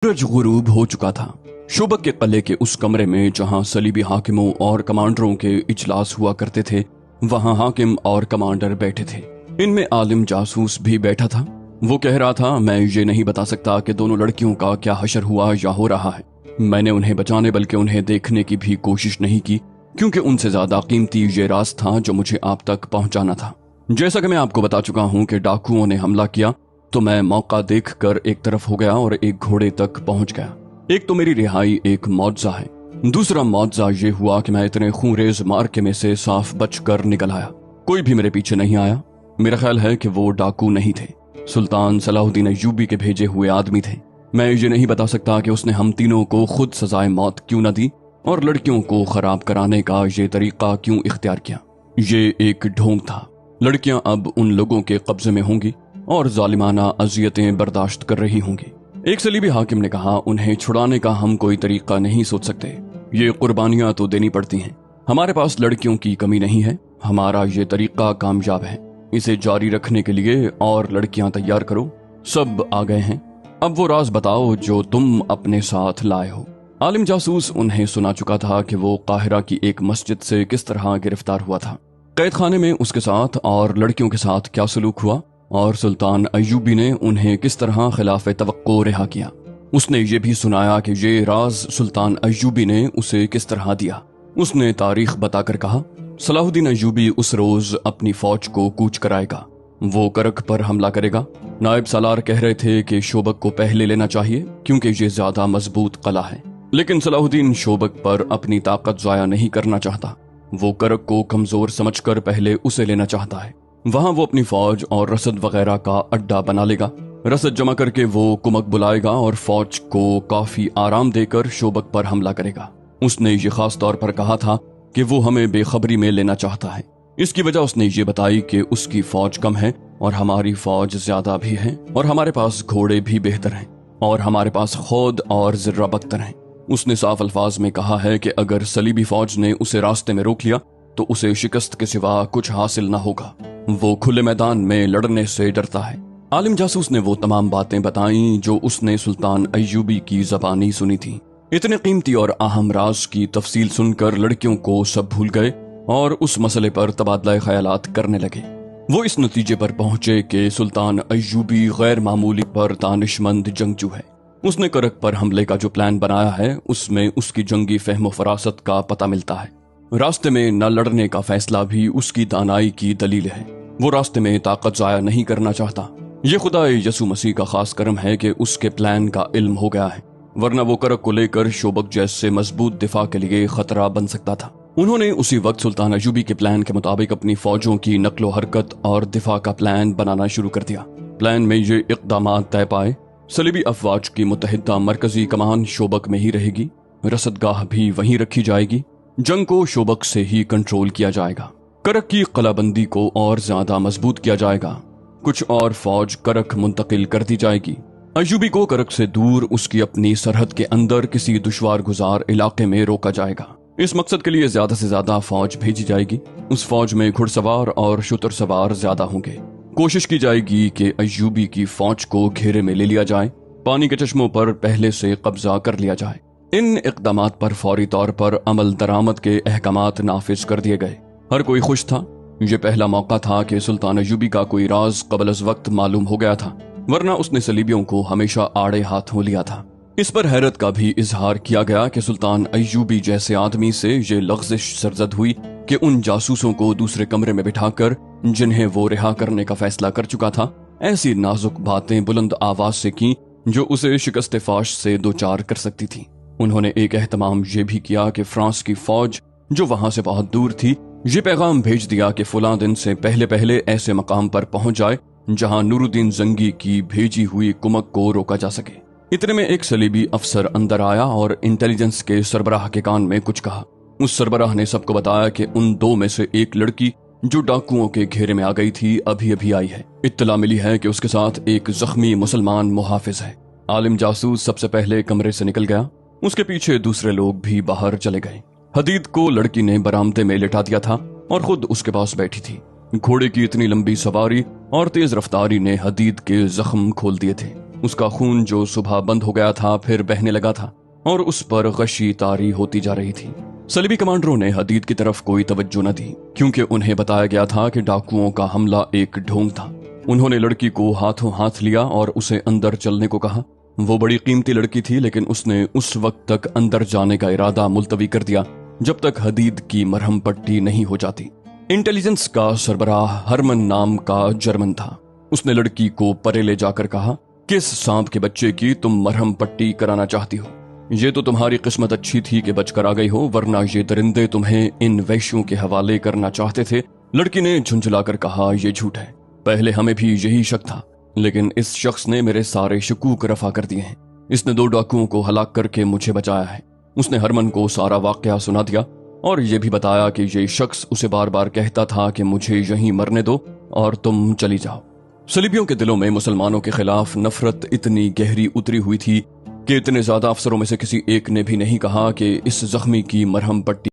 सूरज गुरूब हो चुका था। शोबक के कले के उस कमरे में जहां सलीबी हाकिमों और कमांडरों के इजलास हुआ करते थे, वहां हाकिम और कमांडर बैठे थे। इनमें आलिम जासूस भी बैठा था। वो कह रहा था, मैं ये नहीं बता सकता कि दोनों लड़कियों का क्या हशर हुआ या हो रहा है। मैंने उन्हें बचाने बल्कि उन्हें देखने की भी कोशिश नहीं की, क्योंकि उनसे ज्यादा कीमती ये राज था जो मुझे आप तक पहुंचाना था। जैसा कि मैं आपको बता चुका हूं कि डाकुओं ने हमला किया, तो मैं मौका देखकर एक तरफ हो गया और एक घोड़े तक पहुंच गया। एक तो मेरी रिहाई एक मौजज़ा है, दूसरा मौजज़ा ये हुआ कि मैं इतने खूंरेज मार्के में से साफ बचकर निकल आया। कोई भी मेरे पीछे नहीं आया। मेरा ख्याल है कि वो डाकू नहीं थे, सुल्तान सलाहुद्दीन अय्यूबी के भेजे हुए आदमी थे। मैं ये नहीं बता सकता कि उसने हम तीनों को खुद सजाए मौत क्यों न दी और लड़कियों को खराब कराने का ये तरीका क्यों इख्तियार किया। ये एक ढोंग था। लड़कियां अब उन लोगों के कब्जे में होंगी और जालिमाना अजियतें बर्दाश्त कर रही होंगी। एक सलीबी हाकिम ने कहा, उन्हें छुड़ाने का हम कोई तरीका नहीं सोच सकते। ये कुर्बानियां तो देनी पड़ती हैं। हमारे पास लड़कियों की कमी नहीं है। हमारा ये तरीका कामयाब है। इसे जारी रखने के लिए और लड़कियां तैयार करो। सब आ गए हैं। अब वो राज बताओ जो तुम अपने साथ लाए हो। आलिम जासूस उन्हें सुना चुका था कि वो काहिरा की एक मस्जिद से किस तरह गिरफ्तार हुआ था, कैद खाने में उसके साथ और लड़कियों के साथ क्या सलूक हुआ, और सुल्तान अय्यूबी ने उन्हें किस तरह खिलाफ तवक्को रिहा किया। उसने ये भी सुनाया कि ये राज सुल्तान अय्यूबी ने उसे किस तरह दिया। उसने तारीख बताकर कहा, सलाहुद्दीन अय्यूबी उस रोज अपनी फौज को कूच कराएगा। वो करक पर हमला करेगा। नायब सालार कह रहे थे कि शोबक को पहले लेना चाहिए क्योंकि ये ज्यादा मजबूत कला है, लेकिन सलाहुद्दीन शोबक पर अपनी ताकत जाया नहीं करना चाहता। वो करक को कमजोर समझकर पहले उसे लेना चाहता है। वहां वो अपनी फौज और रसद वगैरह का अड्डा बना लेगा। रसद जमा करके वो कुमक बुलाएगा और फौज को काफी आराम देकर शोबक पर हमला करेगा। उसने ये खास तौर पर कहा था कि वो हमें बेखबरी में लेना चाहता है। इसकी वजह उसने ये बताई कि उसकी फौज कम है और हमारी फौज ज्यादा भी है, और हमारे पास घोड़े भी बेहतर हैं, और हमारे पास खुद और जिर्रा बख्तर हैं। उसने साफ अल्फाज में कहा है कि अगर सलीबी फौज ने उसे रास्ते में रोक लिया तो उसे शिकस्त के सिवा कुछ हासिल न होगा। वो खुले मैदान में लड़ने से डरता है। आलिम जासूस ने वो तमाम बातें बताईं जो उसने सुल्तान अय्यूबी की ज़बानी सुनी थी। इतने कीमती और अहम राज की तफसील सुनकर लड़कियों को सब भूल गए और उस मसले पर तबादला ख्यालात करने लगे। वो इस नतीजे पर पहुंचे कि सुल्तान अय्यूबी गैर मामूली पर दानिशमंद जंगजू है। उसने करक पर हमले का जो प्लान बनाया है उसमें उसकी जंगी फहम फरासत का पता मिलता है। रास्ते में न लड़ने का फैसला भी उसकी दानाई की दलील है। वो रास्ते में ताकत जाया नहीं करना चाहता। ये खुदा यसु मसीह का खास करम है कि उसके प्लान का इल्म हो गया है, वरना वो करक को लेकर शोबक जैसे मजबूत दिफा के लिए खतरा बन सकता था। उन्होंने उसी वक्त सुल्तान अय्यूबी के प्लान के मुताबिक अपनी फौजों की नक्लो हरकत और दिफा का प्लान बनाना शुरू कर दिया। प्लान में ये इक़दामात तय पाए, सलीबी अफवाज की मुतहिदा मरकजी कमान शोबक में ही रहेगी, रसदगाह भी वहीं रखी जाएगी, जंग को शोबक से ही कंट्रोल किया जाएगा, करक की कलाबंदी को और ज्यादा मजबूत किया जाएगा, कुछ और फौज करक मुंतकिल कर दी जाएगी। अय्यूबी को करक से दूर उसकी अपनी सरहद के अंदर किसी दुश्वार गुजार इलाके में रोका जाएगा। इस मकसद के लिए ज्यादा से ज्यादा फौज भेजी जाएगी। उस फौज में घुड़सवार और शुतर सवार ज्यादा होंगे। कोशिश की जाएगी कि अय्यूबी की फौज को घेरे में ले लिया जाए, पानी के चश्मों पर पहले से कब्जा कर लिया जाए। इन इक़दामात पर फौरी तौर पर अमल दरामद के अहकामात नाफिज कर दिए गए। हर कोई खुश था। ये पहला मौका था कि सुल्तान अय्यूबी का कोई राज कबल अज़ वक्त मालूम हो गया था, वरना उसने सलीबियों को हमेशा आड़े हाथों लिया था। इस पर हैरत का भी इजहार किया गया कि सुल्तान अय्यूबी जैसे आदमी से ये लग़्ज़िश सरजद हुई कि उन जासूसों को दूसरे कमरे में बिठाकर, जिन्हें वो रिहा करने का फैसला कर चुका था, ऐसी नाजुक बातें बुलंद आवाज से की जो उसे शिकस्त फाश से दो चार कर सकती थी। उन्होंने एक एहतमाम ये भी किया कि फ्रांस की फौज जो वहां से बहुत दूर थी, ये पैगाम भेज दिया कि फलां दिन से पहले पहले ऐसे मकाम पर पहुंच जाए जहां नूरुद्दीन जंगी की भेजी हुई कुमक को रोका जा सके। इतने में एक सलीबी अफसर अंदर आया और इंटेलिजेंस के सरबराह के कान में कुछ कहा। उस सरबराह ने सबको बताया कि उन दो में से एक लड़की जो डाकुओं के घेरे में आ गई थी अभी अभी आई है। इत्तला मिली है कि उसके साथ एक जख्मी मुसलमान मुहाफिज है। आलिम जासूस सबसे पहले कमरे से निकल गया। उसके पीछे दूसरे लोग भी बाहर चले गए। हदीद को लड़की ने बरामदे में लिटा दिया था और खुद उसके पास बैठी थी। घोड़े की इतनी लंबी सवारी और तेज रफ्तारी ने हदीद के जख्म खोल दिए थे। اس کا خون جو صبح بند ہو گیا تھا پھر بہنے لگا تھا اور اس پر غشی طاری ہوتی جا رہی تھی۔ صلیبی کمانڈروں نے حدید کی طرف کوئی توجہ نہ دی کیونکہ انہیں بتایا گیا تھا کہ ڈاکوؤں کا حملہ ایک ڈھونگ تھا۔ انہوں نے لڑکی کو ہاتھوں ہاتھ لیا اور اسے اندر چلنے کو کہا۔ وہ بڑی قیمتی لڑکی تھی لیکن اس نے اس وقت تک اندر جانے کا ارادہ ملتوی کر دیا جب تک حدید کی مرہم پٹی نہیں ہو جاتی۔ انٹیلیجنس کا سربراہ ہرمن نام کا جرمن تھا۔ اس نے لڑکی کو پرے لے جا کر کہا، کس سانپ کے بچے کی تم مرہم پٹی کرانا چاہتی ہو؟ یہ تو تمہاری قسمت اچھی تھی کہ بچ کر آ گئی ہو، ورنہ یہ درندے تمہیں ان وحشیوں کے حوالے کرنا چاہتے تھے۔ لڑکی نے جھنجھلا کر کہا، یہ جھوٹ ہے، پہلے ہمیں بھی یہی شک تھا لیکن اس شخص نے میرے سارے شکوک رفع کر دیے ہیں۔ اس نے 2 ڈاکوؤں کو ہلاک کر کے مجھے بچایا ہے۔ اس نے ہرمن کو سارا واقعہ سنا دیا اور یہ بھی بتایا کہ یہ شخص اسے بار بار کہتا تھا کہ مجھے یہیں مرنے دو اور تم چلی جاؤ۔ صلیبیوں کے دلوں میں مسلمانوں کے خلاف نفرت اتنی گہری اتری ہوئی تھی کہ اتنے زیادہ افسروں میں سے کسی ایک نے بھی نہیں کہا کہ اس زخمی کی مرہم پٹی